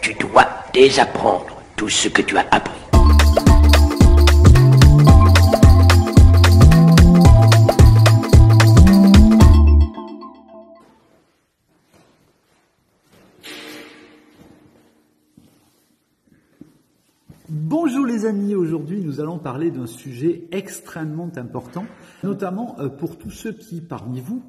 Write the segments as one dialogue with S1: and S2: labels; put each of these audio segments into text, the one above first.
S1: Tu dois désapprendre tout ce que tu as appris.
S2: Bonjour les amis, aujourd'hui nous allons parler d'un sujet extrêmement important, notamment pour tous ceux qui parmi vous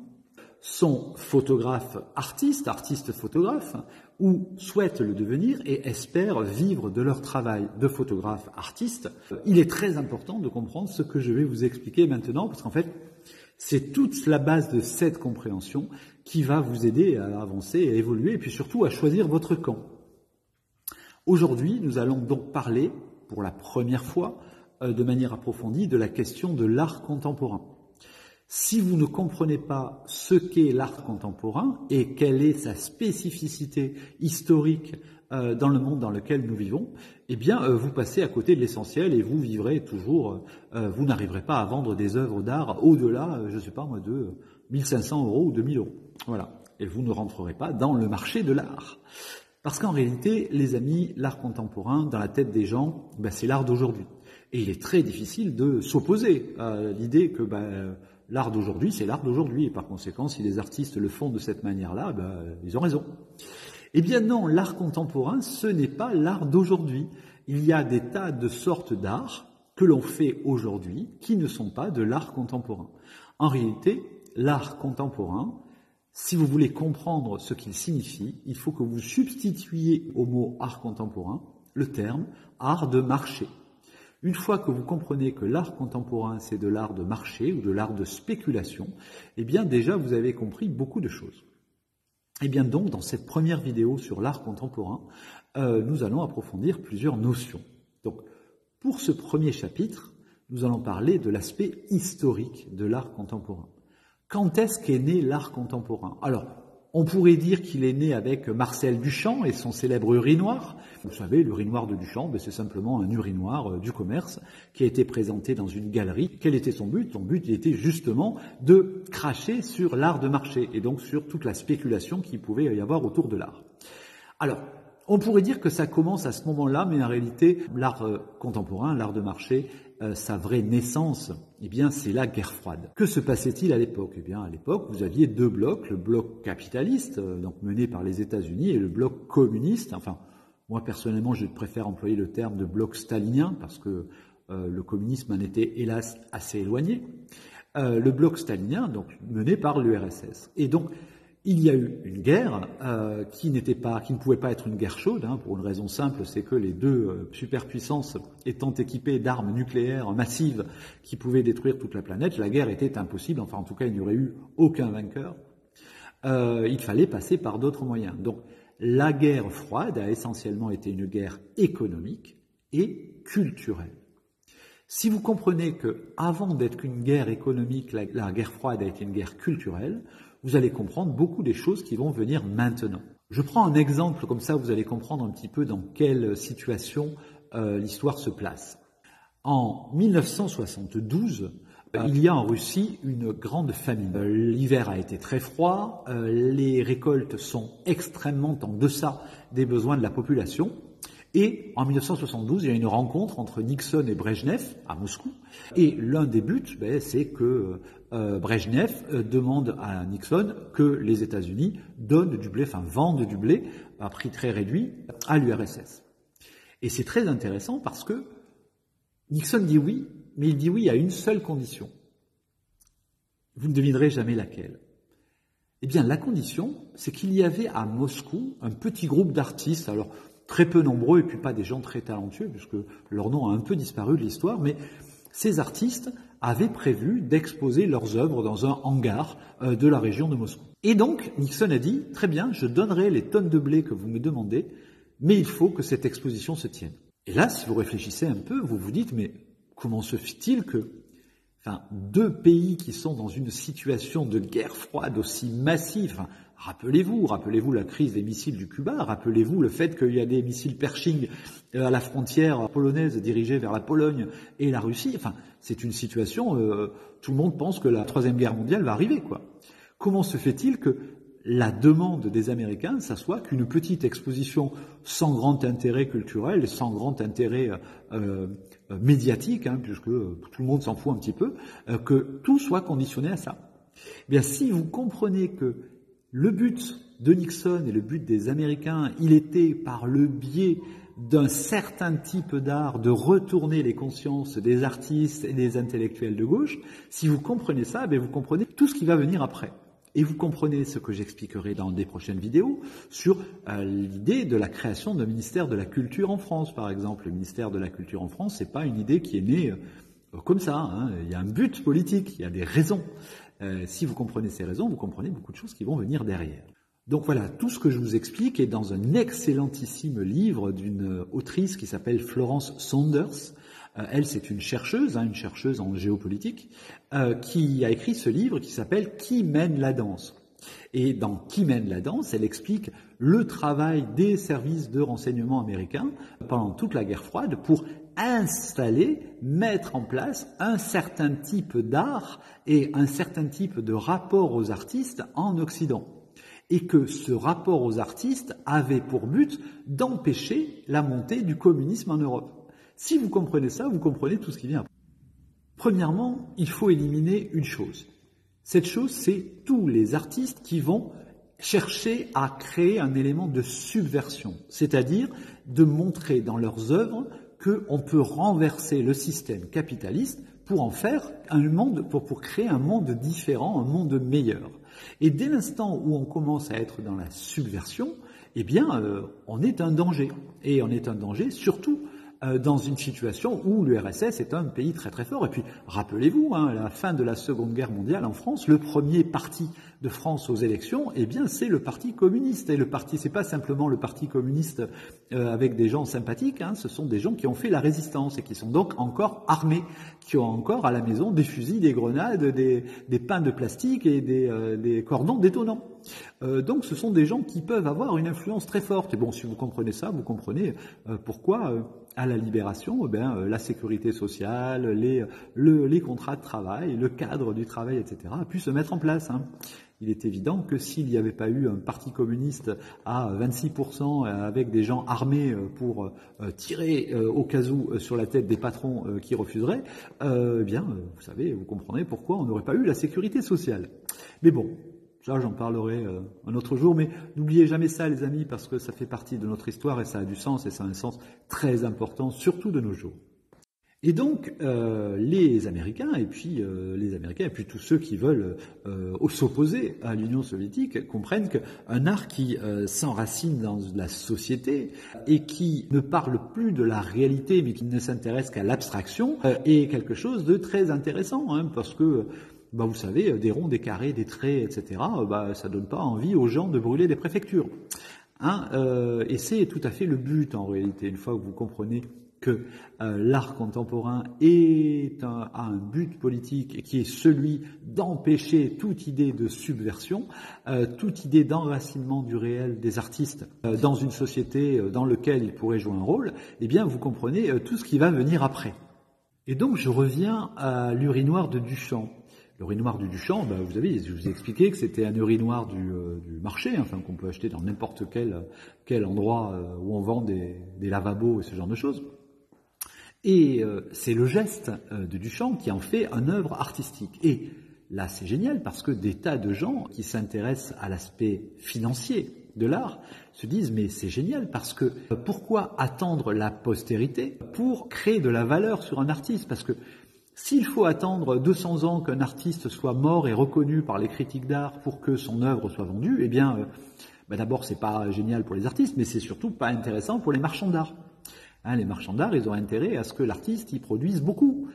S2: sont photographes artistes photographes, ou souhaitent le devenir et espèrent vivre de leur travail de photographe artiste. Il est très important de comprendre ce que je vais vous expliquer maintenant, parce qu'en fait c'est toute la base de cette compréhension qui va vous aider à avancer, à évoluer et puis surtout à choisir votre camp. Aujourd'hui, nous allons donc parler, pour la première fois, de manière approfondie, de la question de l'art contemporain. Si vous ne comprenez pas ce qu'est l'art contemporain et quelle est sa spécificité historique dans le monde dans lequel nous vivons, eh bien, vous passez à côté de l'essentiel et vous vivrez toujours, vous n'arriverez pas à vendre des œuvres d'art au-delà, je ne sais pas moi, de 1500 € ou 2000 €. Voilà. Et vous ne rentrerez pas dans le marché de l'art. Parce qu'en réalité, les amis, l'art contemporain, dans la tête des gens, c'est l'art d'aujourd'hui. Et il est très difficile de s'opposer à l'idée que l'art d'aujourd'hui, c'est l'art d'aujourd'hui. Et par conséquent, si les artistes le font de cette manière-là, ils ont raison. Eh bien non, l'art contemporain, ce n'est pas l'art d'aujourd'hui. Il y a des tas de sortes d'art que l'on fait aujourd'hui qui ne sont pas de l'art contemporain. En réalité, l'art contemporain, si vous voulez comprendre ce qu'il signifie, il faut que vous substituiez au mot art contemporain le terme art de marché. Une fois que vous comprenez que l'art contemporain c'est de l'art de marché ou de l'art de spéculation, eh bien déjà vous avez compris beaucoup de choses. Et bien donc dans cette première vidéo sur l'art contemporain, nous allons approfondir plusieurs notions. Donc pour ce premier chapitre, nous allons parler de l'aspect historique de l'art contemporain. Quand est-ce qu'est né l'art contemporain? Alors, on pourrait dire qu'il est né avec Marcel Duchamp et son célèbre urinoir. Vous savez, l'urinoir de Duchamp, c'est simplement un urinoir du commerce qui a été présenté dans une galerie. Quel était son but? Son but, il était justement de cracher sur l'art de marché et donc sur toute la spéculation qu'il pouvait y avoir autour de l'art. Alors, on pourrait dire que ça commence à ce moment-là, mais en réalité, l'art contemporain, l'art de marché, sa vraie naissance, eh bien, c'est la guerre froide. Que se passait-il à l'époque? Eh bien, à l'époque, vous aviez deux blocs, le bloc capitaliste, donc mené par les États-Unis, et le bloc communiste. Enfin, moi, personnellement, je préfère employer le terme de bloc stalinien, parce que le communisme en était, hélas, assez éloigné. Le bloc stalinien, donc, mené par l'URSS. Et donc, il y a eu une guerre qui ne pouvait pas être une guerre chaude, pour une raison simple, c'est que les deux superpuissances étant équipées d'armes nucléaires massives qui pouvaient détruire toute la planète, la guerre était impossible, enfin en tout cas il n'y aurait eu aucun vainqueur. Il fallait passer par d'autres moyens. Donc la guerre froide a essentiellement été une guerre économique et culturelle. Si vous comprenez que avant d'être qu'une guerre économique, la guerre froide a été une guerre culturelle, vous allez comprendre beaucoup des choses qui vont venir maintenant. Je prends un exemple, comme ça vous allez comprendre un petit peu dans quelle situation l'histoire se place. En 1972, il y a en Russie une grande famine. L'hiver a été très froid, les récoltes sont extrêmement en deçà des besoins de la population. Et en 1972, il y a une rencontre entre Nixon et Brejnev à Moscou. Et l'un des buts, c'est que Brejnev demande à Nixon que les États-Unis donnent du blé, vendent du blé à prix très réduit à l'URSS. Et c'est très intéressant parce que Nixon dit oui, mais il dit oui à une seule condition. Vous ne devinerez jamais laquelle. Eh bien, la condition, c'est qu'il y avait à Moscou un petit groupe d'artistes, alors très peu nombreux et puis pas des gens très talentueux, puisque leur nom a un peu disparu de l'histoire, mais ces artistes avaient prévu d'exposer leurs œuvres dans un hangar de la région de Moscou. Et donc, Nixon a dit, très bien, je donnerai les tonnes de blé que vous me demandez, mais il faut que cette exposition se tienne. Et là, si vous réfléchissez un peu, vous vous dites, mais comment se fait-il que deux pays qui sont dans une situation de guerre froide aussi massive, rappelez-vous la crise des missiles du Cuba, rappelez-vous le fait qu'il y a des missiles Pershing à la frontière polonaise dirigés vers la Pologne et la Russie, c'est une situation, tout le monde pense que la Troisième Guerre mondiale va arriver, quoi. Comment se fait-il que la demande des Américains, ça soit qu'une petite exposition sans grand intérêt culturel, sans grand intérêt médiatique, puisque tout le monde s'en fout un petit peu, que tout soit conditionné à ça. Eh bien, si vous comprenez que le but de Nixon et le but des Américains, il était par le biais d'un certain type d'art de retourner les consciences des artistes et des intellectuels de gauche, si vous comprenez ça, bien vous comprenez tout ce qui va venir après. Et vous comprenez ce que j'expliquerai dans des prochaines vidéos sur l'idée de la création d'un ministère de la Culture en France, par exemple. Le ministère de la Culture en France, c'est pas une idée qui est née comme ça. Il y a un but politique, il y a des raisons. Si vous comprenez ces raisons, vous comprenez beaucoup de choses qui vont venir derrière. Donc voilà, tout ce que je vous explique est dans un excellentissime livre d'une autrice qui s'appelle Florence Saunders. Elle, c'est une chercheuse en géopolitique, qui a écrit ce livre qui s'appelle « Qui mène la danse ?» Et dans « Qui mène la danse », elle explique le travail des services de renseignement américains pendant toute la guerre froide pour installer, mettre en place un certain type d'art et un certain type de rapport aux artistes en Occident. Et que ce rapport aux artistes avait pour but d'empêcher la montée du communisme en Europe. Si vous comprenez ça, vous comprenez tout ce qui vient après. Premièrement, il faut éliminer une chose. Cette chose, c'est tous les artistes qui vont chercher à créer un élément de subversion, c'est-à-dire de montrer dans leurs œuvres qu'on peut renverser le système capitaliste pour en faire un monde, pour créer un monde différent, un monde meilleur. Et dès l'instant où on commence à être dans la subversion, eh bien, on est un danger. Et on est un danger surtout dans une situation où l'URSS est un pays très très fort. Et puis, rappelez-vous, à la fin de la Seconde Guerre mondiale en France, le premier parti de France aux élections, eh bien, c'est le Parti communiste. Et le parti, c'est pas simplement le Parti communiste avec des gens sympathiques, ce sont des gens qui ont fait la résistance et qui sont donc encore armés, qui ont encore à la maison des fusils, des grenades, des pains de plastique et des cordons détonants. Donc, ce sont des gens qui peuvent avoir une influence très forte. Et bon, si vous comprenez ça, vous comprenez pourquoi à la Libération, la sécurité sociale, les contrats de travail, le cadre du travail, etc., a pu se mettre en place. Il est évident que s'il n'y avait pas eu un parti communiste à 26% avec des gens armés pour tirer au cas où sur la tête des patrons qui refuseraient, vous savez, vous comprenez pourquoi on n'aurait pas eu la sécurité sociale. Mais bon, ça j'en parlerai un autre jour, mais n'oubliez jamais ça les amis, parce que ça fait partie de notre histoire et ça a du sens, et ça a un sens très important, surtout de nos jours. Et donc, les Américains et puis tous ceux qui veulent s'opposer à l'Union soviétique comprennent qu'un art qui s'enracine dans la société et qui ne parle plus de la réalité mais qui ne s'intéresse qu'à l'abstraction est quelque chose de très intéressant, parce que vous savez, des ronds, des carrés, des traits, etc., ça donne pas envie aux gens de brûler des préfectures. Et c'est tout à fait le but en réalité, une fois que vous comprenez que l'art contemporain a un but politique qui est celui d'empêcher toute idée de subversion, toute idée d'enracinement du réel des artistes dans une société dans laquelle ils pourraient jouer un rôle, eh bien vous comprenez tout ce qui va venir après. Et donc je reviens à l'urinoir de Duchamp. L'urinoir du Duchamp, vous savez, je vous ai expliqué que c'était un urinoir du marché, qu'on peut acheter dans n'importe quel endroit où on vend des lavabos et ce genre de choses. Et c'est le geste de Duchamp qui en fait une œuvre artistique. Et là, c'est génial parce que des tas de gens qui s'intéressent à l'aspect financier de l'art se disent mais c'est génial parce que pourquoi attendre la postérité pour créer de la valeur sur un artiste? Parce que s'il faut attendre 200 ans qu'un artiste soit mort et reconnu par les critiques d'art pour que son œuvre soit vendue, eh bien, d'abord c'est pas génial pour les artistes, mais c'est surtout pas intéressant pour les marchands d'art. Les marchands d'art, ils ont intérêt à ce que l'artiste y produise beaucoup,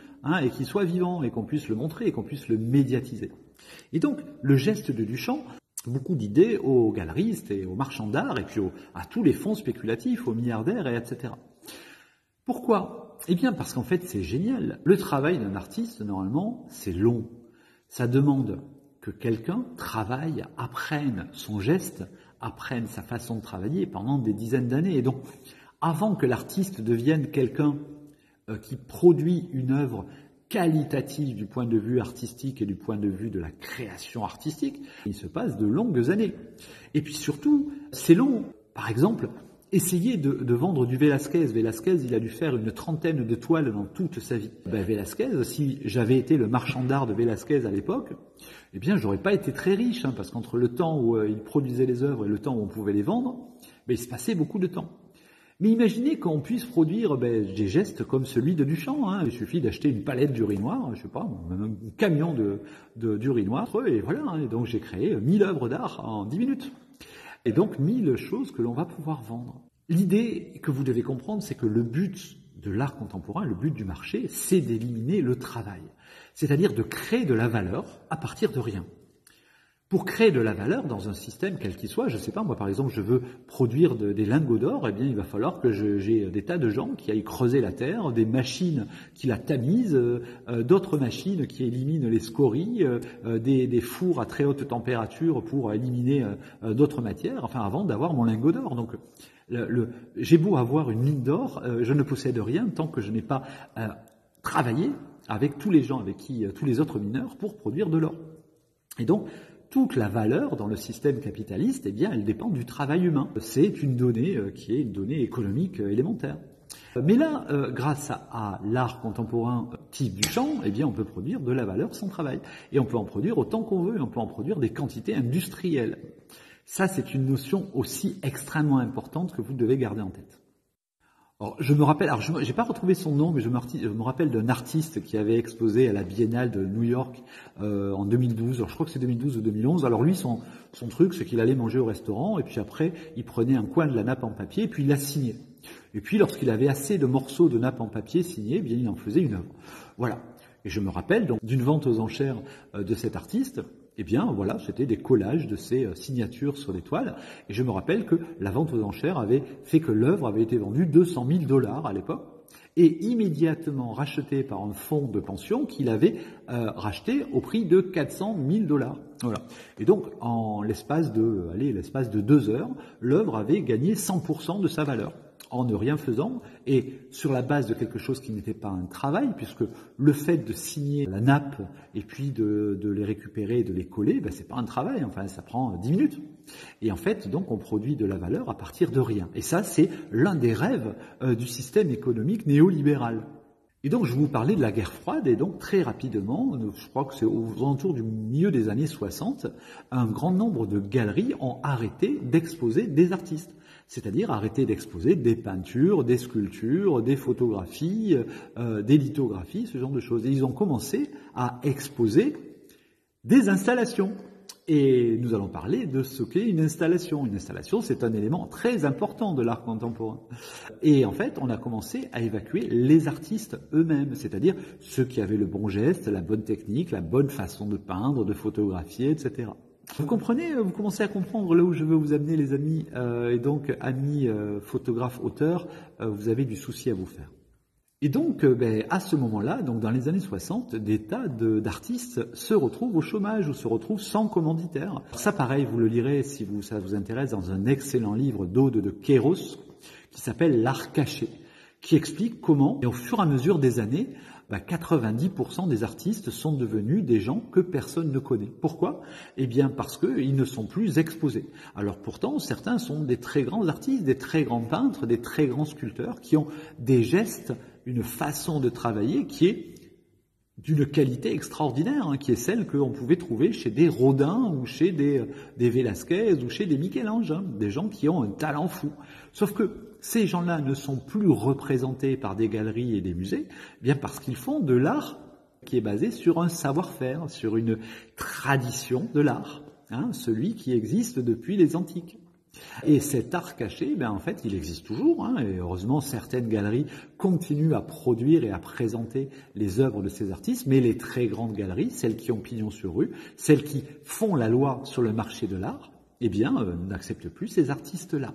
S2: et qu'il soit vivant, et qu'on puisse le montrer, et qu'on puisse le médiatiser. Et donc, le geste de Duchamp, beaucoup d'idées aux galeristes et aux marchands d'art, et puis à tous les fonds spéculatifs, aux milliardaires, etc. Pourquoi? Eh bien, parce qu'en fait, c'est génial. Le travail d'un artiste, normalement, c'est long. Ça demande que quelqu'un travaille, apprenne son geste, apprenne sa façon de travailler pendant des dizaines d'années. Et donc, avant que l'artiste devienne quelqu'un qui produit une œuvre qualitative du point de vue artistique et du point de vue de la création artistique, il se passe de longues années. Et puis surtout, c'est long. Par exemple, essayez de vendre du Velázquez. Velázquez, il a dû faire une trentaine de toiles dans toute sa vie. Velázquez, si j'avais été le marchand d'art de Velázquez à l'époque, eh bien, j'aurais pas été très riche, parce qu'entre le temps où il produisait les œuvres et le temps où on pouvait les vendre, il se passait beaucoup de temps. Mais imaginez qu'on puisse produire des gestes comme celui de Duchamp. Il suffit d'acheter une palette d'urinoir, je sais pas, un camion d'urinoir, et voilà. Et donc j'ai créé 1000 œuvres d'art en 10 minutes. Et donc 1000 choses que l'on va pouvoir vendre. L'idée que vous devez comprendre, c'est que le but de l'art contemporain, le but du marché, c'est d'éliminer le travail. C'est-à-dire de créer de la valeur à partir de rien. Pour créer de la valeur dans un système quel qu'il soit, je ne sais pas, moi par exemple je veux produire des lingots d'or, eh bien il va falloir que j'ai des tas de gens qui aillent creuser la terre, des machines qui la tamisent, d'autres machines qui éliminent les scories, des fours à très haute température pour éliminer d'autres matières, enfin avant d'avoir mon lingot d'or. Donc j'ai beau avoir une mine d'or, je ne possède rien tant que je n'ai pas travaillé avec tous les gens tous les autres mineurs pour produire de l'or. Et donc, toute la valeur dans le système capitaliste, eh bien, elle dépend du travail humain. C'est une donnée qui est une donnée économique élémentaire. Mais là, grâce à l'art contemporain type Duchamp, eh bien, on peut produire de la valeur sans travail. Et on peut en produire autant qu'on veut, on peut en produire des quantités industrielles. Ça, c'est une notion aussi extrêmement importante que vous devez garder en tête. Alors, je me rappelle, j'ai pas retrouvé son nom, mais je me rappelle d'un artiste qui avait exposé à la Biennale de New York en 2012. Alors, je crois que c'est 2012 ou 2011. Alors lui, son truc, c'est qu'il allait manger au restaurant et puis après, il prenait un coin de la nappe en papier et puis il la signait. Et puis, lorsqu'il avait assez de morceaux de nappe en papier signés, eh bien, il en faisait une œuvre. Voilà. Et je me rappelle donc d'une vente aux enchères de cet artiste. Eh bien, voilà, c'était des collages de ces signatures sur des toiles. Et je me rappelle que la vente aux enchères avait fait que l'œuvre avait été vendue $200 000 à l'époque, et immédiatement rachetée par un fonds de pension qu'il avait racheté au prix de $400 000. Voilà. Et donc, en l'espace de 2 heures, l'œuvre avait gagné 100% de sa valeur, en ne rien faisant, et sur la base de quelque chose qui n'était pas un travail, puisque le fait de signer la nappe et puis de les récupérer et de les coller, c'est pas un travail, enfin ça prend 10 minutes. Et en fait, donc on produit de la valeur à partir de rien. Et ça, c'est l'un des rêves du système économique néolibéral. Et donc, je vous parlais de la guerre froide, et donc très rapidement, je crois que c'est aux alentours du milieu des années 60, un grand nombre de galeries ont arrêté d'exposer des artistes. C'est-à-dire arrêter d'exposer des peintures, des sculptures, des photographies, des lithographies, ce genre de choses. Et ils ont commencé à exposer des installations. Et nous allons parler de ce qu'est une installation. Une installation, c'est un élément très important de l'art contemporain. Et en fait, on a commencé à évacuer les artistes eux-mêmes, c'est-à-dire ceux qui avaient le bon geste, la bonne technique, la bonne façon de peindre, de photographier, etc. Vous comprenez, vous commencez à comprendre là où je veux vous amener, les amis, et donc amis photographes, auteurs, vous avez du souci à vous faire. Et donc, à ce moment-là, donc dans les années 60, des tas d'artistes se retrouvent au chômage ou se retrouvent sans commanditaire. Ça, pareil, vous le lirez si ça vous intéresse dans un excellent livre d'Aude de Queyros qui s'appelle L'art caché, qui explique comment, et au fur et à mesure des années, 90% des artistes sont devenus des gens que personne ne connaît. Pourquoi ? Eh bien parce qu'ils ne sont plus exposés. Alors pourtant, certains sont des très grands artistes, des très grands peintres, des très grands sculpteurs qui ont des gestes, une façon de travailler qui est d'une qualité extraordinaire, qui est celle qu'on pouvait trouver chez des Rodin ou chez des Velázquez ou chez des Michel-Ange, des gens qui ont un talent fou. Sauf que ces gens-là ne sont plus représentés par des galeries et des musées, bien parce qu'ils font de l'art qui est basé sur un savoir-faire, sur une tradition de l'art, celui qui existe depuis les antiques. Et cet art caché, en fait, il existe toujours, et heureusement, certaines galeries continuent à produire et à présenter les œuvres de ces artistes, mais les très grandes galeries, celles qui ont pignon sur rue, celles qui font la loi sur le marché de l'art, n'acceptent plus ces artistes-là.